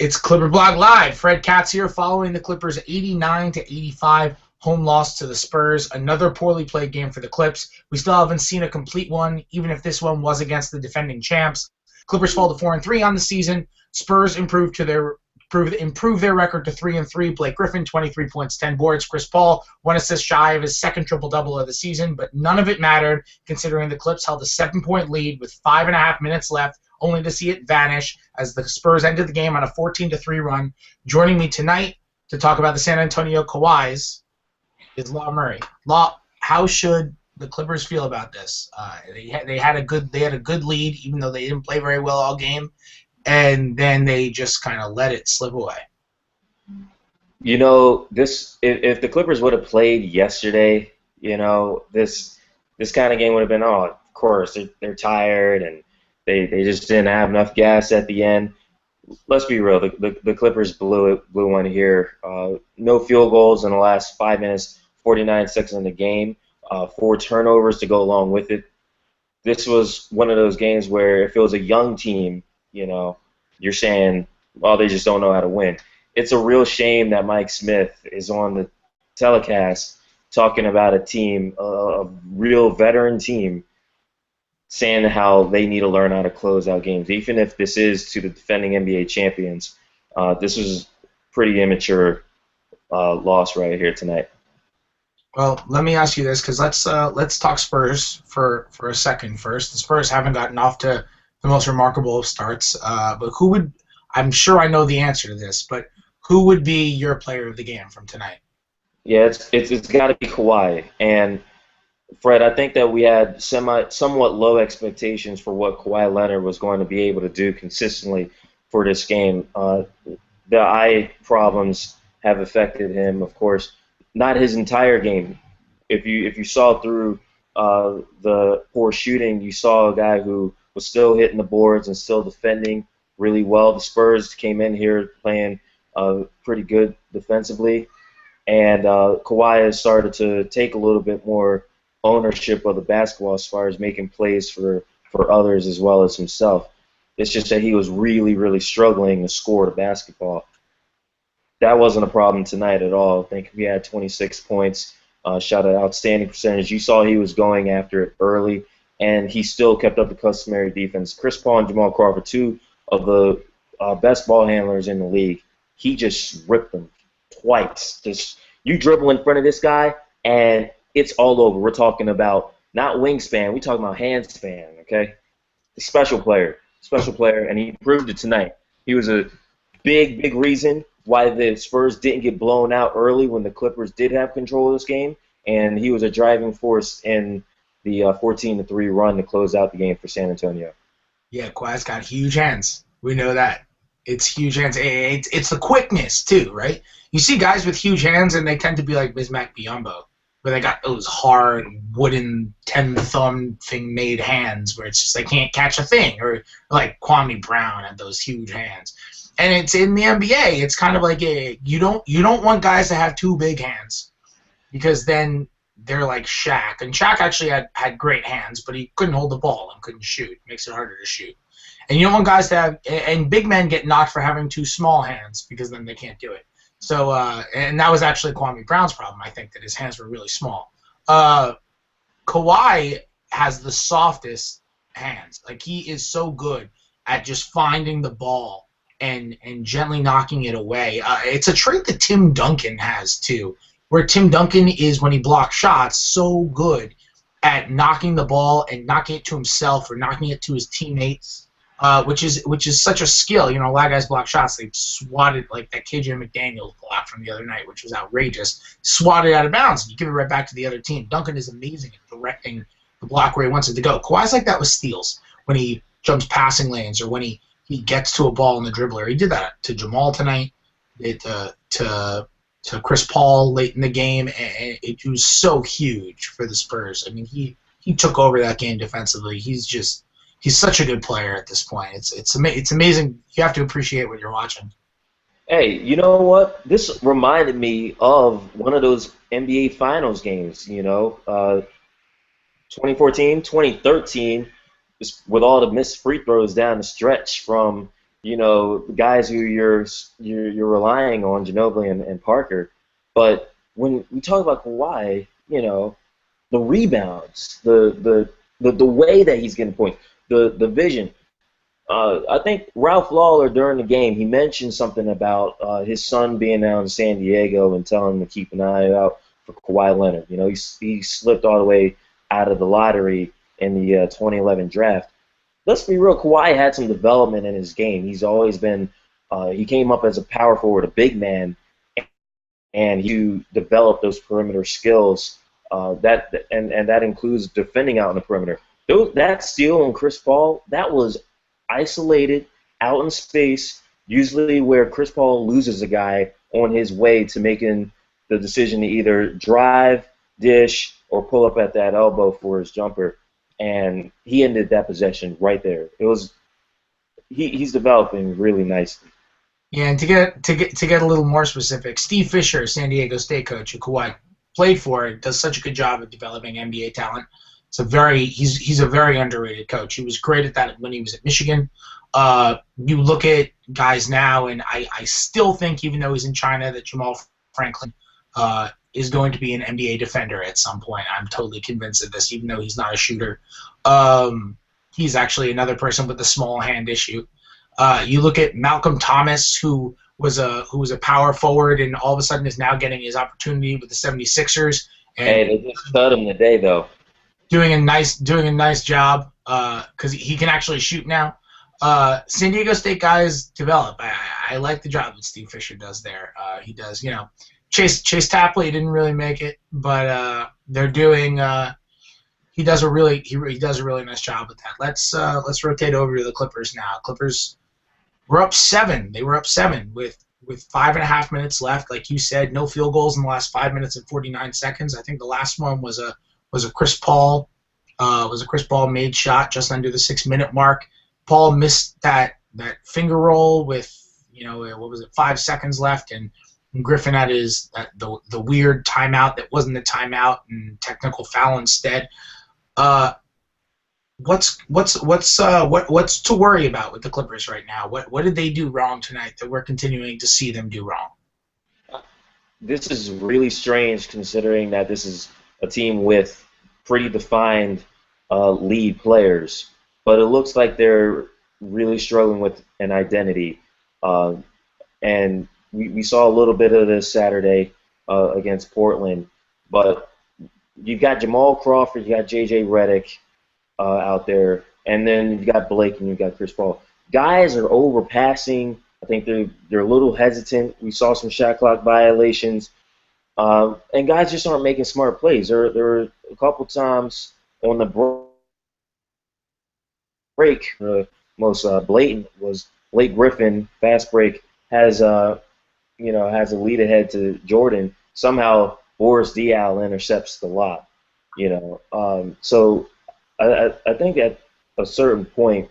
It's ClipperBlog Live. Fred Katz here following the Clippers' 89-85 home loss to the Spurs. Another poorly played game for the Clips. We still haven't seen a complete one, even if this one was against the defending champs. Clippers fall to 4-3 on the season. Spurs improve their record to 3-3. Blake Griffin, 23 points, 10 boards. Chris Paul, 1 assist shy of his second triple-double of the season, but none of it mattered considering the Clips held a 7-point lead with 5.5 minutes left, only to see it vanish as the Spurs ended the game on a 14-3 run. Joining me tonight to talk about the San Antonio Kawhis is Law Murray. Law, how should the Clippers feel about this? They had a good lead, even though they didn't play very well all game, and then they just kind of let it slip away. You know, if the Clippers would have played yesterday, you know, this kind of game would have been, oh, of course they're tired and they just didn't have enough gas at the end. Let's be real, the Clippers blew one here. No field goals in the last 5 minutes, 49 seconds in the game. 4 turnovers to go along with it. This was one of those games where if it was a young team, you know, you're saying, well, they just don't know how to win. It's a real shame that Mike Smith is on the telecast talking about a team, a real veteran team, saying how they need to learn how to close out games. Even if this is to the defending NBA champions, this was pretty immature loss right here tonight. Well, let me ask you this, because let's talk Spurs for a second first. The Spurs haven't gotten off to the most remarkable of starts, but who would? I'm sure I know the answer to this, but who would be your player of the game from tonight? Yeah, it's got to be Kawhi. And Fred, I think that we had somewhat low expectations for what Kawhi Leonard was going to be able to do consistently for this game. The eye problems have affected him, of course. Not his entire game. If you saw through the poor shooting, you saw a guy who was still hitting the boards and still defending really well. The Spurs came in here playing pretty good defensively, and Kawhi has started to take a little bit more ownership of the basketball as far as making plays for others as well as himself. It's just that he was really, really struggling to score the basketball. That wasn't a problem tonight at all. I think he had 26 points, shot an outstanding percentage. You saw he was going after it early, and he still kept up the customary defense. Chris Paul and Jamal Crawford, 2 of the best ball handlers in the league, he just ripped them twice. Just you dribble in front of this guy, and it's all over. We're talking about not wingspan. We're talking about hand span, okay? A special player, and he proved it tonight. He was a big reason why the Spurs didn't get blown out early when the Clippers did have control of this game, and he was a driving force in the 14-3 run to close out the game for San Antonio. Yeah, Kawhi's got huge hands. We know that. It's huge hands. It's the quickness, too, right? You see guys with huge hands, and they tend to be like Bismack Biyombo, where they got those hard, wooden, 10-thumb thing-made hands where it's just they can't catch a thing, or like Kwame Brown had those huge hands. And it's in the NBA. It's kind of like you don't want guys to have 2 big hands, because then they're like Shaq. And Shaq actually had great hands, but he couldn't hold the ball and couldn't shoot. It makes it harder to shoot. And you don't want guys to have – and big men get knocked for having 2 small hands, because then they can't do it. So and that was actually Kwame Brown's problem, I think, that his hands were really small. Kawhi has the softest hands. Like, he is so good at just finding the ball and gently knocking it away. It's a trait that Tim Duncan has, too, where Tim Duncan is, when he blocks shots, so good at knocking the ball and knocking it to himself or knocking it to his teammates, which is such a skill. You know, a lot of guys block shots. They swatted, like that KJ McDaniels block from the other night, which was outrageous, swatted out of bounds, and you give it right back to the other team. Duncan is amazing at directing the block where he wants it to go. Kawhi's like that with steals, when he jumps passing lanes or when he gets to a ball in the dribbler. He did that to Jamal tonight, to Chris Paul late in the game, and it was so huge for the Spurs. I mean, he took over that game defensively. He's such a good player at this point. It's amazing. You have to appreciate what you're watching. Hey, you know what? This reminded me of one of those NBA Finals games, you know, 2014, 2013, with all the missed free throws down the stretch from the guys who you're relying on, Ginobili and Parker. But when we talk about Kawhi, the rebounds, the way that he's getting points, the vision. I think Ralph Lawler during the game he mentioned something about his son being down in San Diego and telling him to keep an eye out for Kawhi Leonard. He slipped all the way out of the lottery in the 2011 draft. Let's be real, Kawhi had some development in his game. He's always been he came up as a power forward, a big man, and he developed those perimeter skills. That includes defending out in the perimeter. That steal on Chris Paul, that was isolated, out in space, usually where Chris Paul loses a guy on his way to making the decision to either drive, dish, or pull up at that elbow for his jumper. And he ended that possession right there. He's developing really nicely. Yeah, and to get a little more specific, Steve Fisher, San Diego State coach, who Kawhi played for, does such a good job at developing NBA talent. He's a very underrated coach. He was great at that when he was at Michigan. You look at guys now, and I still think, even though he's in China, that Jamal Franklin is going to be an NBA defender at some point. I'm totally convinced of this, even though he's not a shooter. He's actually another person with a small hand issue. You look at Malcolm Thomas, who was a power forward, and all of a sudden is now getting his opportunity with the 76ers. And hey, they just cut him today, though. Doing a nice job because he can actually shoot now. San Diego State guys develop. I like the job that Steve Fisher does there. He does, Chase Tapley didn't really make it, but they're doing. He does a really nice job with that. Let's rotate over to the Clippers now. Clippers were up 7. They were up 7 with 5.5 minutes left. Like you said, no field goals in the last 5 minutes and 49 seconds. I think the last one was a Chris Paul made shot just under the 6-minute mark. Paul missed that finger roll with 5 seconds left, and Griffin had the weird timeout that wasn't a timeout and technical foul instead. What's to worry about with the Clippers right now? What did they do wrong tonight that we're continuing to see them do wrong? This is really strange considering that this is a team with pretty defined lead players, but it looks like they're really struggling with an identity. And we saw a little bit of this Saturday against Portland, but you've got Jamal Crawford, you got J.J. Redick out there, and then you've got Blake and you've got Chris Paul. Guys are overpassing. I think they're a little hesitant. We saw some shot clock violations. And guys just aren't making smart plays. There were a couple times on the break, the most blatant was Blake Griffin, fast break, has a lead ahead to Jordan. Somehow Boris Diaw intercepts the lob. So I think at a certain point,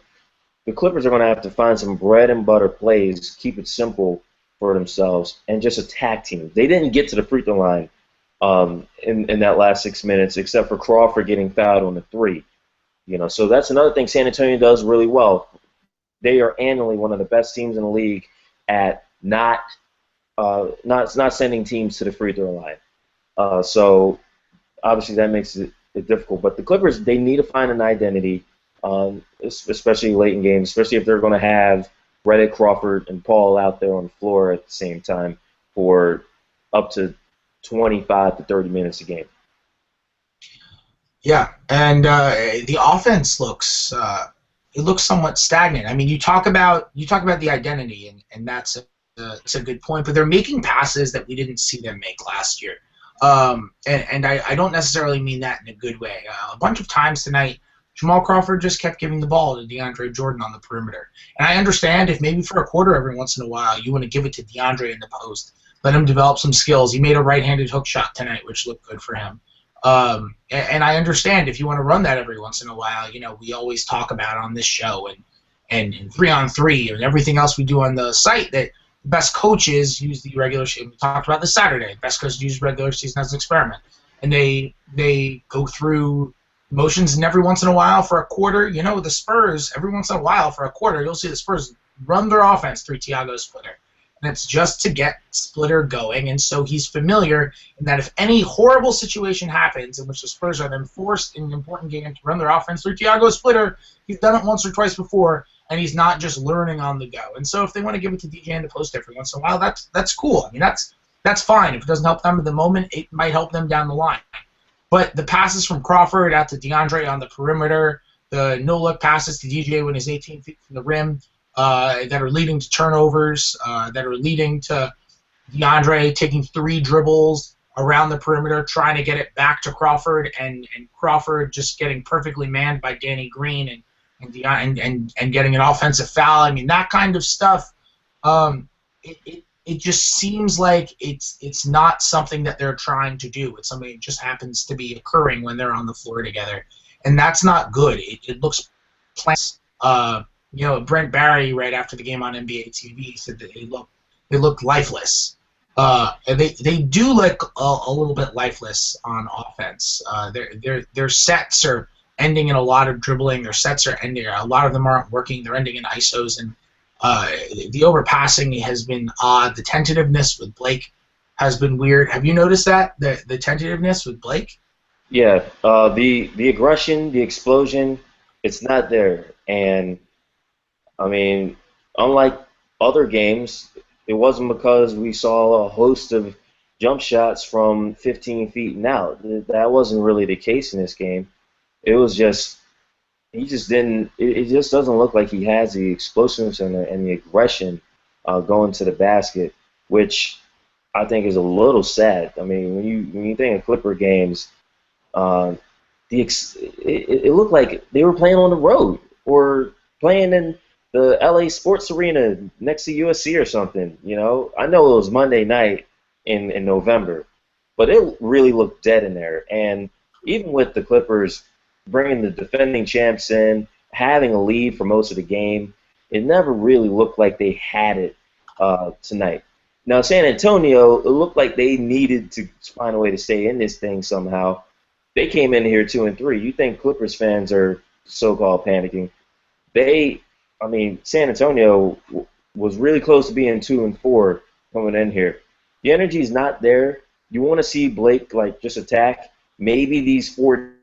the Clippers are going to have to find some bread and butter plays, keep it simple for themselves, and just attack teams. They didn't get to the free throw line in that last 6 minutes, except for Crawford getting fouled on the 3. So that's another thing San Antonio does really well. They are annually one of the best teams in the league at not sending teams to the free throw line. So obviously that makes it difficult. But the Clippers, they need to find an identity, especially late in games, especially if they're going to have Redick, Crawford, and Paul out there on the floor at the same time for up to 25 to 30 minutes a game. Yeah, and the offense looks somewhat stagnant. I mean, you talk about the identity, and that's a good point. But they're making passes that we didn't see them make last year, and I don't necessarily mean that in a good way. A bunch of times tonight, Jamal Crawford just kept giving the ball to DeAndre Jordan on the perimeter. And I understand if maybe for a quarter every once in a while you want to give it to DeAndre in the post, let him develop some skills. He made a right-handed hook shot tonight, which looked good for him. And I understand if you want to run that every once in a while. We always talk about on this show and 3-on-3 and everything else we do on the site that the best coaches use the regular season. We talked about this Saturday. Best coaches use regular season as an experiment. And they go through motions, and every once in a while for a quarter, the Spurs, every once in a while for a quarter, you'll see the Spurs run their offense through Thiago Splitter. And it's just to get Splitter going, and so he's familiar in that if any horrible situation happens in which the Spurs are then forced in an important game to run their offense through Thiago Splitter, he's done it once or twice before, and he's not just learning on the go. And so if they want to give it to DJ in the post every once in a while, that's cool. I mean, that's fine. If it doesn't help them at the moment, it might help them down the line. But the passes from Crawford out to DeAndre on the perimeter, the no-look passes to DJ when he's 18 feet from the rim, that are leading to turnovers, that are leading to DeAndre taking 3 dribbles around the perimeter, trying to get it back to Crawford, and Crawford just getting perfectly manned by Danny Green and getting an offensive foul. I mean, that kind of stuff. It just seems like it's not something that they're trying to do. It's something that just happens to be occurring when they're on the floor together, and that's not good. It looks Brent Barry right after the game on NBA TV said that they look lifeless. And they do look a little bit lifeless on offense. Their sets are ending in a lot of dribbling. Their sets are ending. A lot of them aren't working. They're ending in isos, and the overpassing has been odd. The tentativeness with Blake has been weird. Have you noticed that the tentativeness with Blake? Yeah, the aggression, the explosion, it's not there. And I mean, unlike other games, it wasn't because we saw a host of jump shots from 15 feet and out. That wasn't really the case in this game. It was just he just didn't. It just doesn't look like he has the explosiveness and the aggression going to the basket, which I think is a little sad. I mean, when you think of Clipper games, it looked like they were playing on the road or playing in the LA Sports Arena next to USC or something. You know, I know it was Monday night in November, but it really looked dead in there. And even with the Clippers bringing the defending champs in, having a lead for most of the game, it never really looked like they had it tonight. Now, San Antonio, it looked like they needed to find a way to stay in this thing somehow. They came in here 2-3. You think Clippers fans are so-called panicking? San Antonio was really close to being 2-4 coming in here. The energy's not there. You want to see Blake just attack. Maybe these 4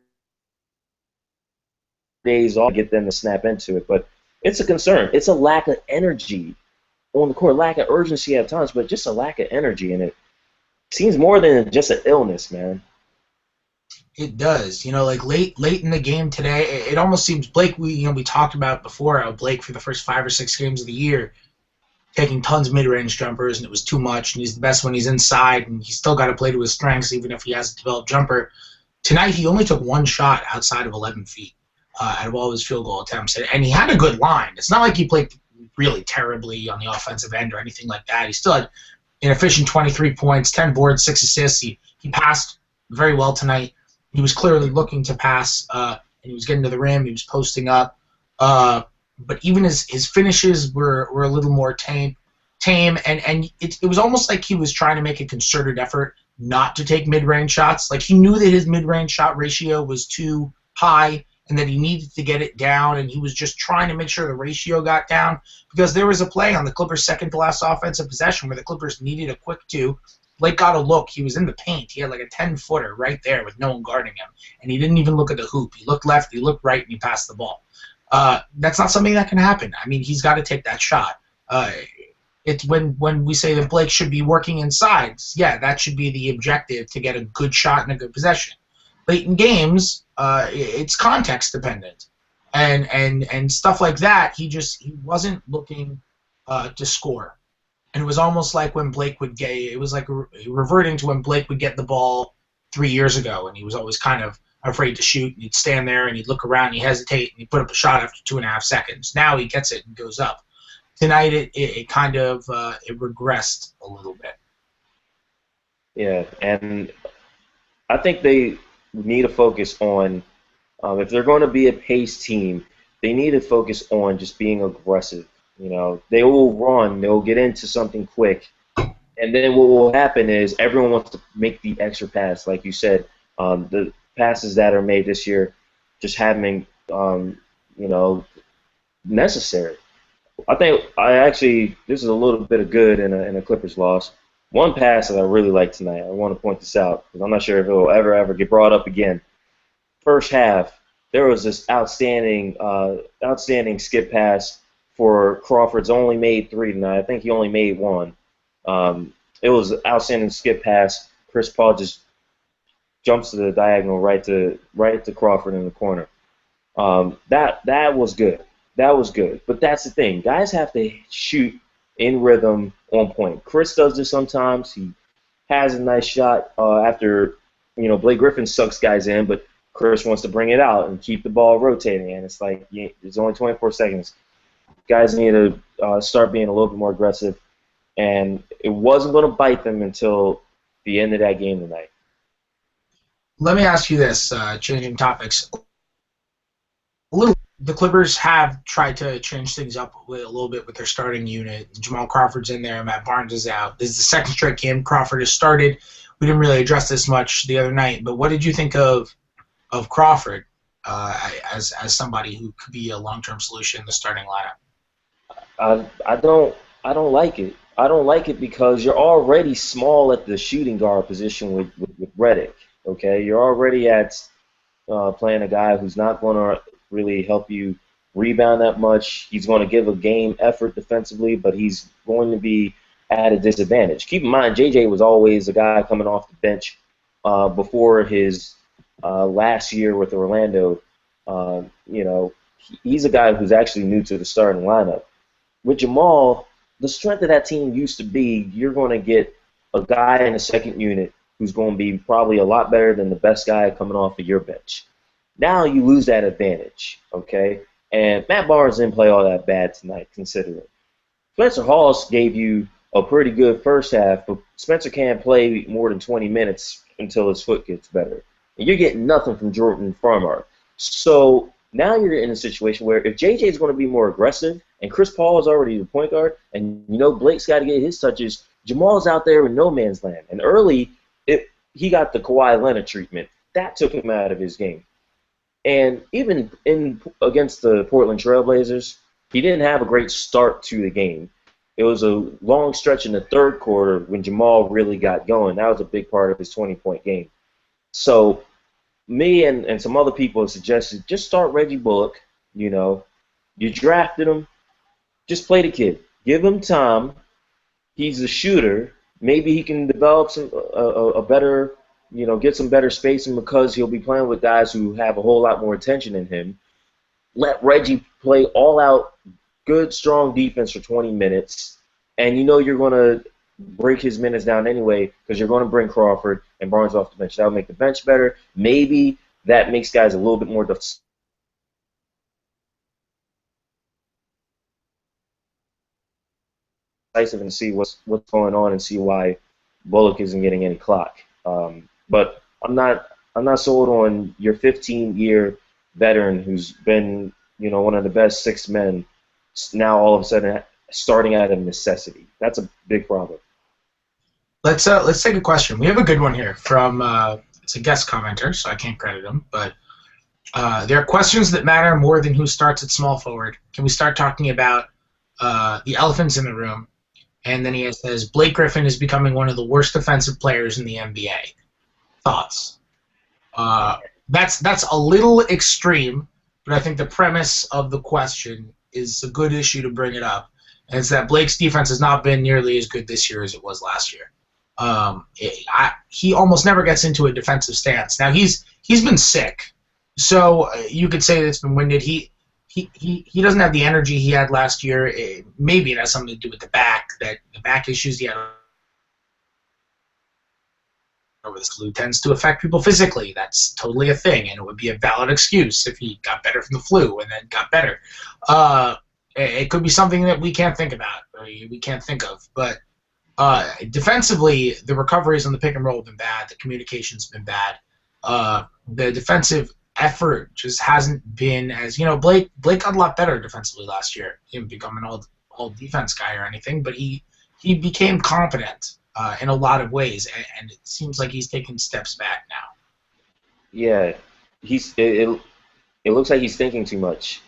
days off get them to snap into it, but it's a concern. It's a lack of energy on the court, lack of urgency at times, but just a lack of energy, and it seems more than just an illness, man. It does. Late in the game today, it almost seems Blake, we talked about before how Blake for the first 5 or 6 games of the year taking tons of mid-range jumpers, and it was too much, and he's the best when he's inside, and he's still got to play to his strengths even if he has a developed jumper. Tonight he only took 1 shot outside of 11 feet out of all his field goal attempts, and he had a good line. It's not like he played really terribly on the offensive end or anything like that. He still had an efficient 23 points, 10 boards, 6 assists. He passed very well tonight. He was clearly looking to pass, and he was getting to the rim. He was posting up. But even his finishes were a little more tame, and it was almost like he was trying to make a concerted effort not to take mid-range shots. Like he knew that his mid-range shot ratio was too high and that he needed to get it down, and he was just trying to make sure the ratio got down because there was a play on the Clippers' second-to-last offensive possession where the Clippers needed a quick 2. Blake got a look. He was in the paint. He had like a 10-footer right there with no one guarding him, and he didn't even look at the hoop. He looked left, he looked right, and he passed the ball. That's not something that can happen. I mean, he's got to take that shot. It's when we say that Blake should be working inside, yeah, that should be the objective, to get a good shot and a good possession. Late in games, it's context dependent, and stuff like that. He wasn't looking to score. And it was almost like when Blake would get, it was like reverting to when Blake would get the ball 3 years ago, and he was always kind of afraid to shoot, and he'd stand there, and he'd look around, and he'd hesitate, and he'd put up a shot after 2.5 seconds. Now he gets it and goes up. Tonight it kind of it regressed a little bit. Yeah, and I think they need to focus on, if they're going to be a pace team, they need to focus on just being aggressive. They will run, they'll get into something quick, and then what will happen is everyone wants to make the extra pass, like you said. The passes that are made this year just haven't been, necessary. I think this is a little bit of good in a Clippers loss. One pass that I really like tonight. I want to point this out because I'm not sure if it will ever get brought up again. First half, there was this outstanding skip pass for Crawford's only made three tonight. I think he only made one. It was an outstanding skip pass. Chris Paul just jumps to the diagonal right to Crawford in the corner. That was good. That was good. But that's the thing. Guys have to shoot in rhythm on point. Chris does this sometimes. He has a nice shot after Blake Griffin sucks guys in, but Chris wants to bring it out and keep the ball rotating. And it's like there's only 24 seconds. Guys need to start being a little bit more aggressive. And it wasn't going to bite them until the end of that game tonight. Let me ask you this, changing topics. The Clippers have tried to change things up a little bit with their starting unit. Jamal Crawford's in there. Matt Barnes is out. This is the second straight game Crawford has started. We didn't really address this much the other night, but what did you think of Crawford as somebody who could be a long-term solution in the starting lineup? I don't like it. I don't like it because you're already small at the shooting guard position with Redick. Okay, you're already at playing a guy who's not going to really help you rebound that much. He's going to give a game effort defensively, but he's going to be at a disadvantage. Keep in mind, JJ was always a guy coming off the bench before his last year with Orlando. He's a guy who's actually new to the starting lineup. With Jamal, the strength of that team used to be you're going to get a guy in the second unit who's going to be probably a lot better than the best guy coming off of your bench. Now you lose that advantage, okay? And Matt Barnes didn't play all that bad tonight, considering. Spencer Hawes gave you a pretty good first half, but Spencer can't play more than 20 minutes until his foot gets better. And you're getting nothing from Jordan Farmar. So now you're in a situation where if JJ is going to be more aggressive, and Chris Paul is already the point guard, and Blake's got to get his touches, Jamal's out there in no man's land. And early, he got the Kawhi Leonard treatment. That took him out of his game. And even against the Portland Trailblazers, he didn't have a great start to the game. It was a long stretch in the third quarter when Jamal really got going. That was a big part of his 20-point game. So me and some other people have suggested just start Reggie Bullock. You drafted him. Just play the kid. Give him time. He's a shooter. Maybe he can develop a better, get some better spacing because he'll be playing with guys who have a whole lot more attention than him. Let Reggie play all-out, good, strong defense for 20 minutes, and you're going to break his minutes down anyway because you're going to bring Crawford and Barnes off the bench. That will make the bench better. Maybe that makes guys a little bit more decisive and see what's going on and see why Bullock isn't getting any clock. But I'm not sold on your 15-year veteran who's been one of the best six men now all of a sudden starting out of necessity. That's a big problem. Let's take a question. We have a good one here from it's a guest commenter, so I can't credit him, but there are questions that matter more than who starts at small forward. Can we start talking about the elephants in the room? And then he says, Blake Griffin is becoming one of the worst defensive players in the NBA. Thoughts? That's a little extreme, but I think the premise of the question is a good issue to bring it up. And it's that Blake's defense has not been nearly as good this year as it was last year. He almost never gets into a defensive stance. Now, he's been sick, so you could say that it's been winded. He doesn't have the energy he had last year. Maybe it has something to do with the back issues he had over the flu tends to affect people physically. That's totally a thing, and it would be a valid excuse if he got better from the flu and then got better. It could be something that we can't think about, or we can't think of. But defensively, the recoveries on the pick and roll have been bad. The communication's been bad. The defensive effort just hasn't been as Blake got a lot better defensively last year. He didn't become an all defense guy or anything, but he became competent in a lot of ways, and it seems like he's taking steps back now. Yeah, it looks like he's thinking too much.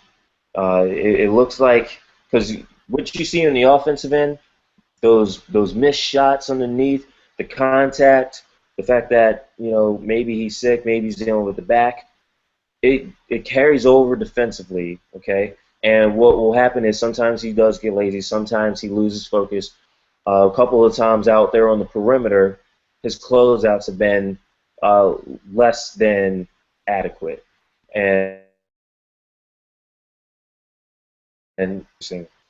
It looks like because what you see in the offensive end, those missed shots underneath, the contact, the fact that maybe he's sick, maybe he's dealing with the back, it carries over defensively, okay? And what will happen is sometimes he does get lazy, sometimes he loses focus. A couple of times out there on the perimeter, his closeouts have been less than adequate. And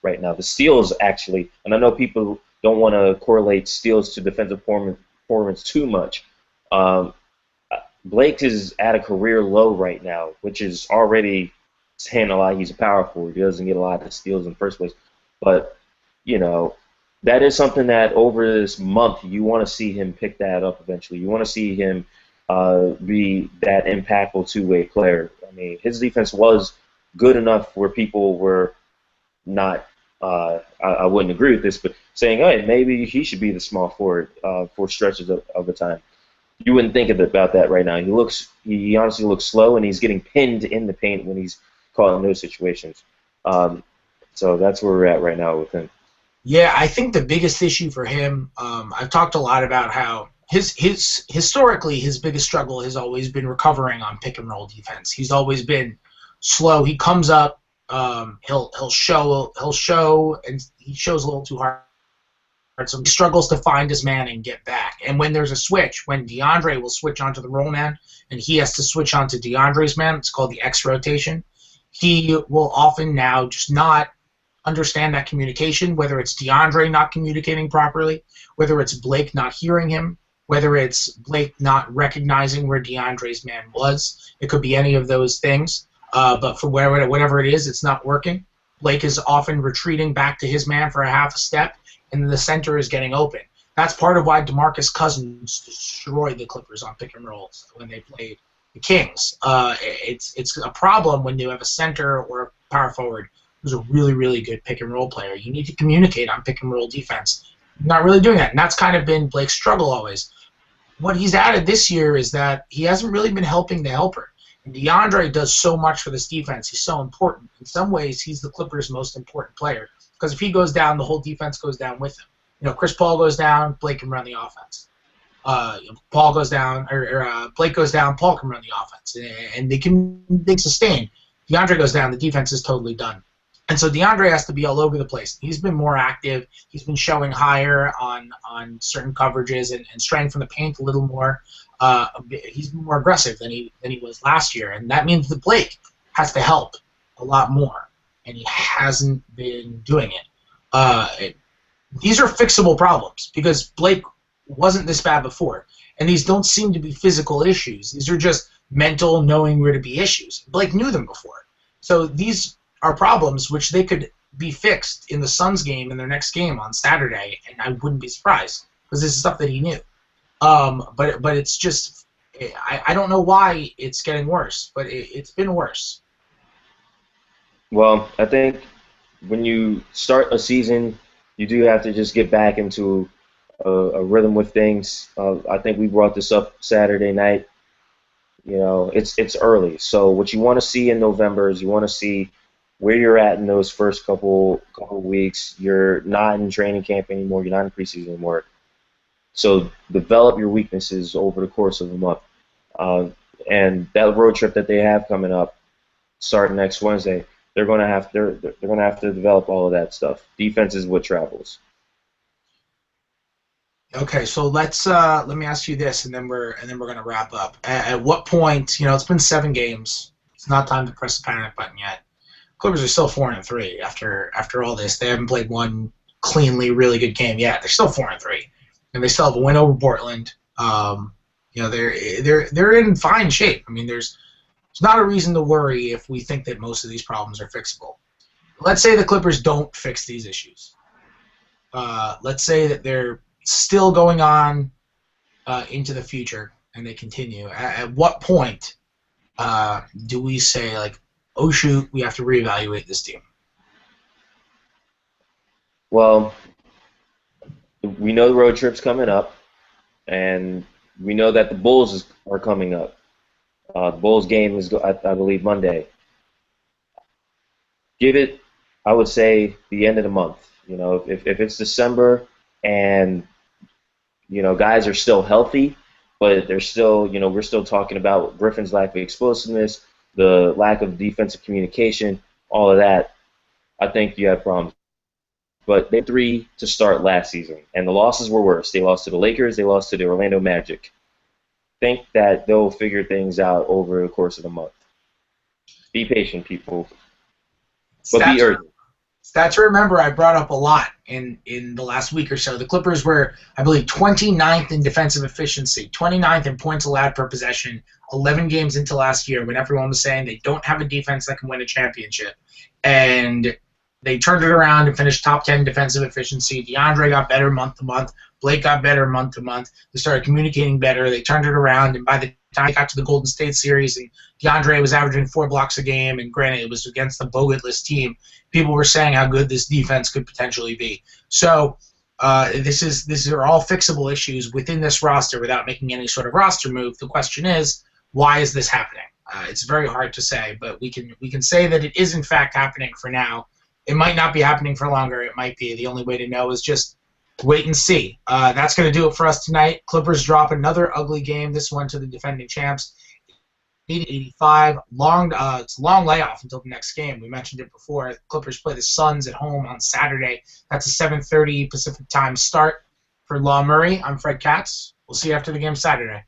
right now, the steals actually, and I know people don't want to correlate steals to defensive performance too much. Blake is at a career low right now, which is already saying a lot. He's a power forward. He doesn't get a lot of steals in the first place. But, that is something that over this month you want to see him pick that up eventually. You want to see him be that impactful two-way player. I mean, his defense was good enough where people were not I wouldn't agree with this, but saying, hey, maybe he should be the small forward for stretches of the time. You wouldn't think about that right now. He honestly looks slow, and he's getting pinned in the paint when he's caught in those situations. So that's where we're at right now with him. Yeah, I think the biggest issue for him, I've talked a lot about how historically his biggest struggle has always been recovering on pick and roll defense. He's always been slow. He comes up, he'll show, and he shows a little too hard. So he struggles to find his man and get back. And when there's a switch, when DeAndre will switch onto the roll man, and he has to switch onto DeAndre's man, it's called the X rotation. He will often now just not understand that communication, whether it's DeAndre not communicating properly, whether it's Blake not hearing him, whether it's Blake not recognizing where DeAndre's man was. It could be any of those things. But for whatever it is, it's not working. Blake is often retreating back to his man for a half a step, and the center is getting open. That's part of why DeMarcus Cousins destroyed the Clippers on pick and rolls when they played the Kings. It's a problem when you have a center or a power forward who's a really, really good pick and roll player. You need to communicate on pick and roll defense. Not really doing that, and that's kind of been Blake's struggle always. What he's added this year is that he hasn't really been helping the helper. And DeAndre does so much for this defense. He's so important. In some ways, he's the Clippers' most important player. Because if he goes down, the whole defense goes down with him. Chris Paul goes down, Blake can run the offense. Paul goes down, or Blake goes down, Paul can run the offense, and they sustain. DeAndre goes down, the defense is totally done. And so DeAndre has to be all over the place. He's been more active. He's been showing higher on certain coverages and straying from the paint a little more. He's been more aggressive than he was last year, and that means that Blake has to help a lot more, and he hasn't been doing it. These are fixable problems because Blake wasn't this bad before, and these don't seem to be physical issues. These are just mental, knowing where to be issues. Blake knew them before, so these are problems which they could be fixed in the Suns game in their next game on Saturday, and I wouldn't be surprised because this is stuff that he knew. But it's just I don't know why it's getting worse, but it's been worse. Well, I think when you start a season, you do have to just get back into a rhythm with things. I think we brought this up Saturday night. It's early, so what you want to see in November is you want to see where you're at in those first couple weeks. You're not in training camp anymore. You're not in preseason anymore. So develop your weaknesses over the course of a month. And that road trip that they have coming up, starting next Wednesday, they're going to have to develop all of that stuff. Defense is what travels. Okay, so let me ask you this, and then we're going to wrap up. At what point, it's been 7 games. It's not time to press the panic button yet. Clippers are still 4-3 after all this. They haven't played one cleanly really good game yet. They're still 4-3, and they still have a win over Portland. They're in fine shape. I mean, there's not a reason to worry if we think that most of these problems are fixable. Let's say the Clippers don't fix these issues. Let's say that they're still going on into the future and they continue. At what point do we say, like, oh shoot, we have to reevaluate this team? Well, we know the road trip's coming up, and we know that the Bulls are coming up. The Bulls game is, I believe, Monday. Give it I would say the end of the month. If it's December and guys are still healthy, but they're still, we're still talking about Griffin's lack of explosiveness, the lack of defensive communication, all of that. I think you have problems. But they had 3 to start last season, and the losses were worse. They lost to the Lakers, they lost to the Orlando Magic. Think that they'll figure things out over the course of the month. Be patient, people, but be Stats urgent. Stats to remember I brought up a lot in the last week or so. The Clippers were, I believe, 29th in defensive efficiency, 29th in points allowed per possession, 11 games into last year when everyone was saying they don't have a defense that can win a championship. And they turned it around and finished top 10 defensive efficiency. DeAndre got better month to month. Blake got better month to month. They started communicating better. They turned it around, and by the time they got to the Golden State series, and DeAndre was averaging 4 blocks a game, and granted, it was against the Bogut-less team, people were saying how good this defense could potentially be. So these are all fixable issues within this roster without making any sort of roster move. The question is, why is this happening? It's very hard to say, but we can say that it is in fact happening for now. It might not be happening for longer. It might be. The only way to know is just wait and see. That's going to do it for us tonight. Clippers drop another ugly game, this one to the defending champs. 80-85. It's a long layoff until the next game. We mentioned it before. Clippers play the Suns at home on Saturday. That's a 7:30 Pacific time start. For Law Murray, I'm Fred Katz. We'll see you after the game Saturday.